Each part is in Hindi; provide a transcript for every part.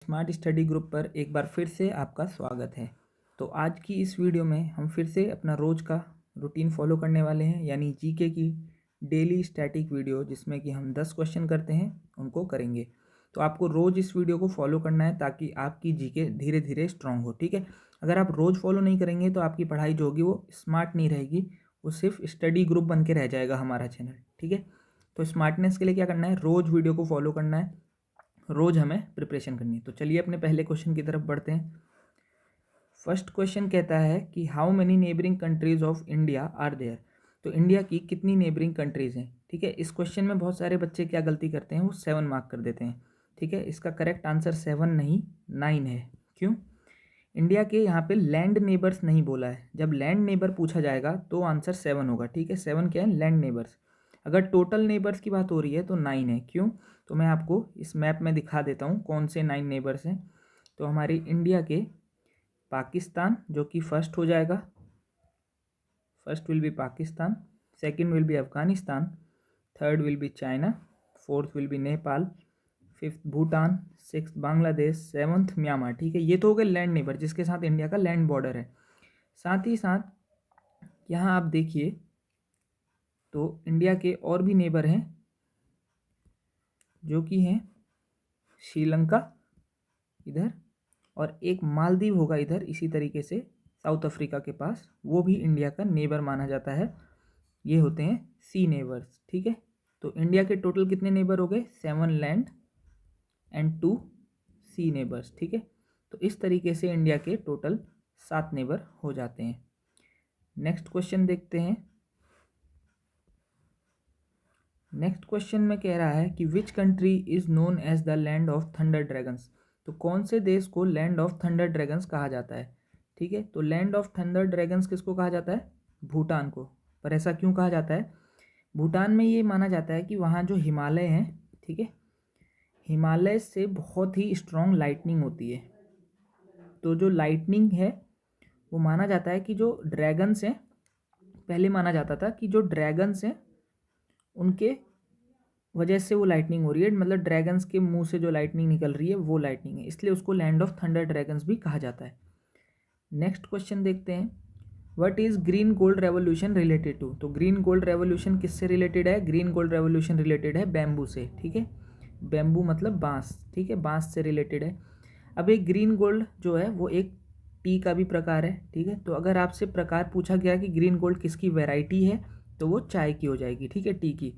स्मार्ट स्टडी ग्रुप पर एक बार फिर से आपका स्वागत है। तो आज की इस वीडियो में हम फिर से अपना रोज़ का रूटीन फॉलो करने वाले हैं, यानी जीके की डेली स्टैटिक वीडियो, जिसमें कि हम 10 क्वेश्चन करते हैं उनको करेंगे। तो आपको रोज़ इस वीडियो को फॉलो करना है ताकि आपकी जीके धीरे धीरे स्ट्रांग हो। ठीक है, अगर आप रोज़ फॉलो नहीं करेंगे तो आपकी पढ़ाई जो होगी वो स्मार्ट नहीं रहेगी, वो सिर्फ स्टडी ग्रुप बन के रह जाएगा हमारा चैनल। ठीक है, तो स्मार्टनेस के लिए क्या करना है, रोज़ वीडियो को फॉलो करना है, रोज़ हमें प्रिपरेशन करनी है। तो चलिए अपने पहले क्वेश्चन की तरफ बढ़ते हैं। फर्स्ट क्वेश्चन कहता है कि how many neighbouring countries of India are there. तो इंडिया की कितनी नेबरिंग कंट्रीज़ हैं। ठीक है, इस क्वेश्चन में बहुत सारे बच्चे क्या गलती करते हैं, वो 7 मार्क कर देते हैं। ठीक है, इसका करेक्ट आंसर 7 नहीं 9 है। क्यों? इंडिया के यहाँ पे लैंड नेबर्स नहीं बोला है। जब लैंड नेबर पूछा जाएगा तो आंसर 7 होगा। ठीक है, 7 क्या है, लैंड नेबर्स। अगर टोटल नेबर्स की बात हो रही है तो 9 है। क्यों? तो मैं आपको इस मैप में दिखा देता हूँ कौन से 9 नेबर्स हैं। तो हमारी इंडिया के पाकिस्तान जो कि फर्स्ट हो जाएगा, first will be Pakistan, second will be Afghanistan, third will be China, fourth will be Nepal, fifth Bhutan, six Bangladesh, seventh Myanmar. ठीक है, ये तो हो गए लैंड नेबर जिसके साथ इंडिया का लैंड बॉर्डर है। साथ ही साथ यहाँ आप देखिए तो इंडिया के और भी नेबर हैं जो कि हैं श्रीलंका इधर, और एक मालदीव होगा इधर इसी तरीके से साउथ अफ्रीका के पास, वो भी इंडिया का नेबर माना जाता है। ये होते हैं सी नेबर्स। ठीक है, तो इंडिया के टोटल कितने नेबर हो गए, 7 लैंड एंड 2 सी नेबर्स। ठीक है, तो इस तरीके से इंडिया के टोटल 7 नेबर हो जाते हैं। नेक्स्ट क्वेश्चन देखते हैं। नेक्स्ट क्वेश्चन में कह रहा है कि which country is known as the land of thunder dragons. तो कौन से देश को लैंड ऑफ थंडर ड्रैगन्स कहा जाता है। ठीक है, तो लैंड ऑफ थंडर ड्रैगन्स किसको कहा जाता है, भूटान को। पर ऐसा क्यों कहा जाता है, भूटान में ये माना जाता है कि वहाँ जो हिमालय हैं, ठीक है, हिमालय से बहुत ही स्ट्रॉन्ग लाइटनिंग होती है। तो जो लाइटनिंग है वो माना जाता है कि जो ड्रैगन्स हैं, पहले माना जाता था कि जो ड्रैगन्स हैं उनके वजह से वो लाइटनिंग हो रही है, मतलब ड्रैगन्स के मुंह से जो लाइटनिंग निकल रही है वो लाइटनिंग है, इसलिए उसको लैंड ऑफ थंडर ड्रैगन्स भी कहा जाता है। नेक्स्ट क्वेश्चन देखते हैं। What is green gold revolution related to. तो ग्रीन गोल्ड रेवोल्यूशन किससे रिलेटेड है, ग्रीन गोल्ड रेवोल्यूशन रिलेटेड है बैम्बू से। ठीक है, बैम्बू मतलब बांस। ठीक है, बांस से रिलेटेड है। अब एक ग्रीन गोल्ड जो है वो एक टी का भी प्रकार है। ठीक है, तो अगर आपसे प्रकार पूछा गया कि ग्रीन गोल्ड किसकी वैरायटी है तो वो चाय की हो जाएगी। ठीक है, टी की।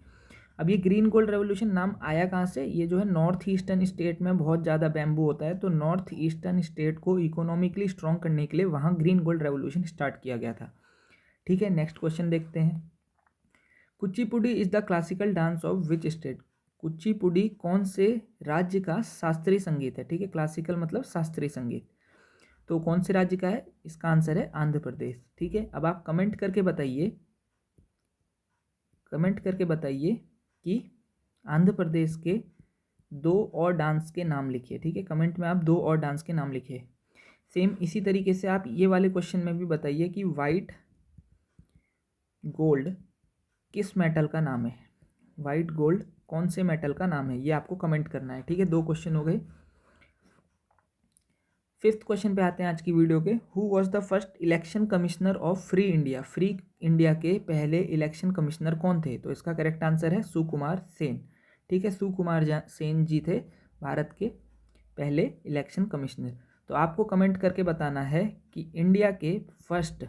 अब ये ग्रीन गोल्ड रेवोल्यूशन नाम आया कहाँ से, ये जो है नॉर्थ ईस्टर्न स्टेट में बहुत ज़्यादा बैम्बू होता है, तो नॉर्थ ईस्टर्न स्टेट को इकोनॉमिकली स्ट्रॉन्ग करने के लिए वहाँ ग्रीन गोल्ड रेवोल्यूशन स्टार्ट किया गया था। ठीक है, नेक्स्ट क्वेश्चन देखते हैं। Kuchipudi is the classical dance of which state. Kuchipudi कौन से राज्य का शास्त्रीय संगीत है। ठीक है, क्लासिकल मतलब शास्त्रीय संगीत, तो कौन से राज्य का है, इसका आंसर है आंध्र प्रदेश। ठीक है, अब आप कमेंट करके बताइए, कमेंट करके बताइए कि आंध्र प्रदेश के 2 और डांस के नाम लिखिए। ठीक है, कमेंट में आप 2 और डांस के नाम लिखिए। सेम इसी तरीके से आप ये वाले क्वेश्चन में भी बताइए कि वाइट गोल्ड किस मेटल का नाम है, वाइट गोल्ड कौन से मेटल का नाम है, ये आपको कमेंट करना है। ठीक है, 2 क्वेश्चन हो गए। फिफ्थ क्वेश्चन पे आते हैं आज की वीडियो के। Who was the first election commissioner of free India. Free India के पहले इलेक्शन कमिश्नर कौन थे, तो इसका करेक्ट आंसर है सुकुमार सेन। ठीक है, सुकुमार सेन जी थे भारत के पहले इलेक्शन कमिश्नर। तो आपको कमेंट करके बताना है कि इंडिया के फर्स्ट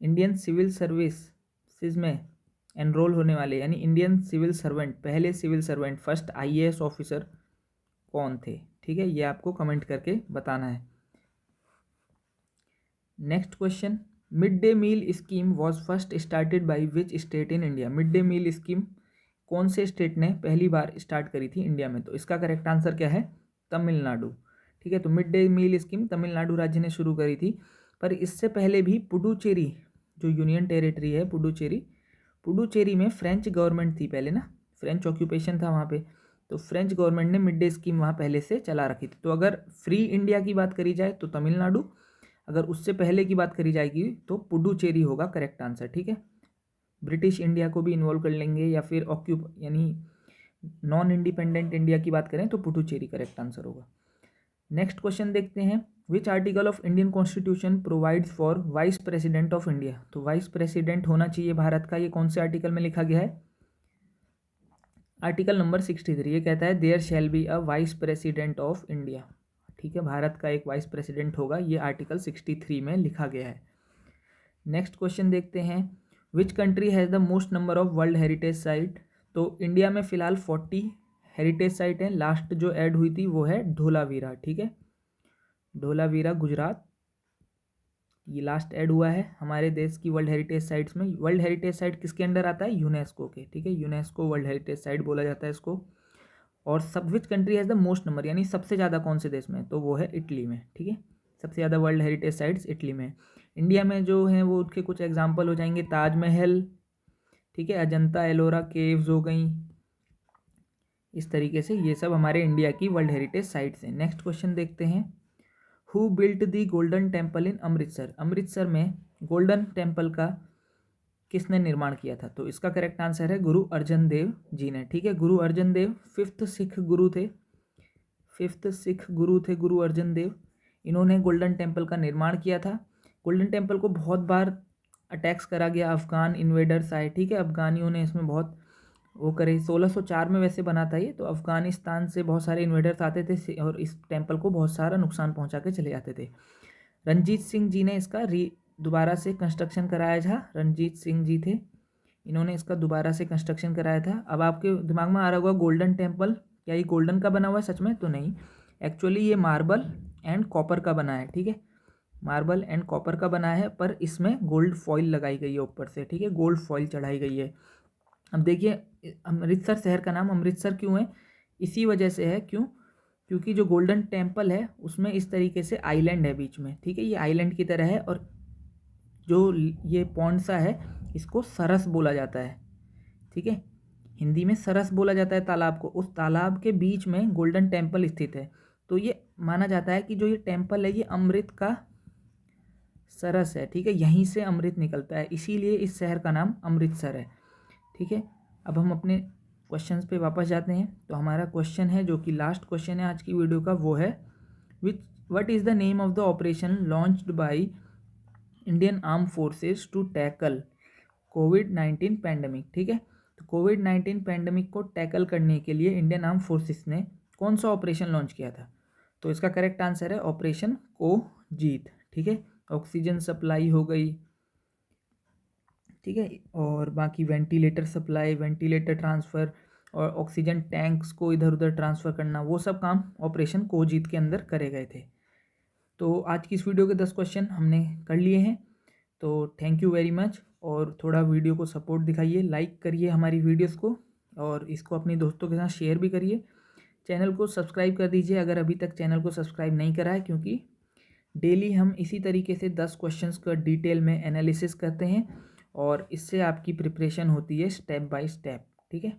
इंडियन सिविल सर्विसेज में एनरोल होने वाले, यानी इंडियन सिविल सर्वेंट, पहले civil servant, first IAS officer कौन थे। ठीक है, ये आपको कमेंट करके बताना है। Next question. Mid day meal scheme was first started by which state in India. Mid day meal scheme कौन से स्टेट ने पहली बार स्टार्ट करी थी इंडिया में, तो इसका करेक्ट आंसर क्या है, तमिलनाडु। ठीक है, तो mid day meal scheme Tamil Nadu राज्य ने शुरू करी थी। पर इससे पहले भी पुडुचेरी जो यूनियन टेरिटरी है, पुडुचेरी में फ्रेंच गवर्नमेंट थी पहले ना, फ्रेंच ऑक्यूपेशन था वहाँ पे, तो फ्रेंच गवर्नमेंट ने मिड डे स्कीम वहाँ पहले से चला रखी थी। तो अगर फ्री इंडिया की बात करी जाए तो तमिलनाडु, अगर उससे पहले की बात करी जाएगी तो पुडुचेरी होगा करेक्ट आंसर। ठीक है, ब्रिटिश इंडिया को भी इन्वॉल्व कर लेंगे या फिर यानी नॉन इंडिपेंडेंट इंडिया की बात करें तो पुडुचेरी करेक्ट आंसर होगा। नेक्स्ट क्वेश्चन देखते हैं, which article of Indian constitution provides for vice president of India. तो वाइस प्रेसिडेंट होना चाहिए भारत का, ये कौन से आर्टिकल में लिखा गया है? Article number 63। ये कहता है there shall be a vice president of India. ठीक है, भारत का एक वाइस प्रेसिडेंट होगा, ये आर्टिकल 63 में लिखा गया है। नेक्स्ट क्वेश्चन देखते हैं, which country has the most number of world heritage site. तो इंडिया में फ़िलहाल 40 हेरिटेज साइट हैं। लास्ट जो ऐड हुई थी वो है धोलावीरा। ठीक है, धोलावीरा गुजरात, ये लास्ट ऐड हुआ है हमारे देश की वर्ल्ड हेरिटेज साइट्स में। वर्ल्ड हेरिटेज साइट किसके अंडर आता है? यूनेस्को के। ठीक है, यूनेस्को वर्ल्ड हेरिटेज साइट बोला जाता है इसको। और सब which country has the most number, यानी सबसे ज़्यादा कौन से देश में? तो वो है इटली में। ठीक है, सबसे ज़्यादा वर्ल्ड हेरिटेज साइट्स इटली में। इंडिया में जो हैं वो उसके कुछ एग्जाम्पल हो जाएंगे, ताजमहल, ठीक है, अजंता एलोरा केव्स हो गई, इस तरीके से ये सब हमारे इंडिया की वर्ल्ड हेरिटेज साइट्स हैं। नेक्स्ट क्वेश्चन देखते हैं, who built the golden temple in Amritsar. Amritsar में गोल्डन टेम्पल का किसने निर्माण किया था? तो इसका करेक्ट आंसर है गुरु अर्जन देव जी ने। ठीक है, गुरु अर्जन देव फिफ्थ सिख गुरु थे गुरु अर्जन देव। इन्होंने गोल्डन टेम्पल का निर्माण किया था। गोल्डन टेम्पल को बहुत बार अटैक्स करा गया, अफगान इन्वेडर्स आए। ठीक है, अफगानियों ने इसमें बहुत वो करे। 1604 में वैसे बना था ये, तो अफगानिस्तान से बहुत सारे इन्वेडर्स आते थे और इस टेम्पल को बहुत सारा नुकसान पहुंचा के चले जाते थे। रंजीत सिंह जी ने इसका दोबारा से कंस्ट्रक्शन कराया था। रंजीत सिंह जी थे, इन्होंने इसका दोबारा से कंस्ट्रक्शन कराया था। अब आपके दिमाग में आ रहा होगा गोल्डन टेम्पल, क्या ये गोल्डन का बना हुआ है सच में? तो नहीं, एक्चुअली ये मार्बल एंड कॉपर का बना है। ठीक है, मार्बल एंड कॉपर का बना है, पर इसमें गोल्ड फॉइल लगाई गई है ऊपर से। ठीक है, गोल्ड फॉइल चढ़ाई गई है। अब देखिए, अमृतसर शहर का नाम अमृतसर क्यों है? इसी वजह से है, क्योंकि जो गोल्डन टेम्पल है उसमें इस तरीके से आइलैंड है बीच में। ठीक है, ये आइलैंड की तरह है, और जो ये पॉन्ड सा है इसको सरस बोला जाता है। ठीक है, हिंदी में सरस बोला जाता है तालाब को। उस तालाब के बीच में गोल्डन टेम्पल स्थित है, तो ये माना जाता है कि जो ये टेम्पल है ये अमृत का सरस है। ठीक है, यहीं से अमृत निकलता है, इसीलिए इस शहर का नाम अमृतसर है। ठीक है, अब हम अपने क्वेश्चंस पे वापस जाते हैं। तो हमारा क्वेश्चन है, जो कि लास्ट क्वेश्चन है आज की वीडियो का, वो है what is the name of the operation launched by Indian arm forces to tackle कोविड-19 पैंडमिक। ठीक है, तो कोविड-19 पैंडमिक को टैकल करने के लिए इंडियन आर्म फोर्सेस ने कौन सा ऑपरेशन लॉन्च किया था? तो इसका करेक्ट आंसर है ऑपरेशन कोजीत। ठीक है, ऑक्सीजन सप्लाई हो गई, ठीक है, और बाकी वेंटिलेटर सप्लाई, वेंटिलेटर ट्रांसफ़र और ऑक्सीजन टैंक्स को इधर उधर ट्रांसफ़र करना, वो सब काम ऑपरेशन कोजीत के अंदर करे गए थे। तो आज की इस वीडियो के 10 क्वेश्चन हमने कर लिए हैं। तो थैंक यू वेरी मच, और थोड़ा वीडियो को सपोर्ट दिखाइए, लाइक करिए हमारी वीडियोस को, और इसको अपने दोस्तों के साथ शेयर भी करिए। चैनल को सब्सक्राइब कर दीजिए अगर अभी तक चैनल को सब्सक्राइब नहीं करा है, क्योंकि डेली हम इसी तरीके से 10 क्वेश्चंस का डिटेल में एनालिसिस करते हैं, और इससे आपकी प्रिपरेशन होती है स्टेप बाय स्टेप। ठीक है,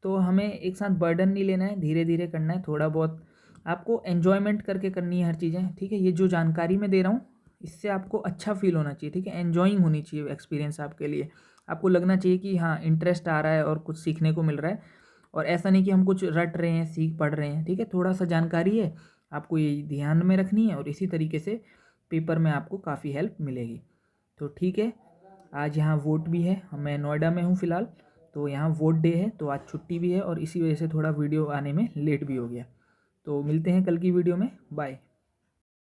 तो हमें एक साथ बर्डन नहीं लेना है, धीरे धीरे करना है, थोड़ा बहुत आपको एन्जॉयमेंट करके करनी है हर चीज़ें। ठीक है, ये जो जानकारी मैं दे रहा हूँ इससे आपको अच्छा फील होना चाहिए। ठीक है, एन्जॉइंग होनी चाहिए एक्सपीरियंस आपके लिए, आपको लगना चाहिए कि हाँ इंटरेस्ट आ रहा है और कुछ सीखने को मिल रहा है, और ऐसा नहीं कि हम कुछ रट रहे हैं, सीख पढ़ रहे हैं। ठीक है, थोड़ा सा जानकारी है, आपको ये ध्यान में रखनी है, और इसी तरीके से पेपर में आपको काफ़ी हेल्प मिलेगी। तो ठीक है, आज यहाँ वोट भी है, मैं नोएडा में हूँ फ़िलहाल, तो यहाँ वोट डे है, तो आज छुट्टी भी है, और इसी वजह से थोड़ा वीडियो आने में लेट भी हो गया। तो मिलते हैं कल की वीडियो में, बाय।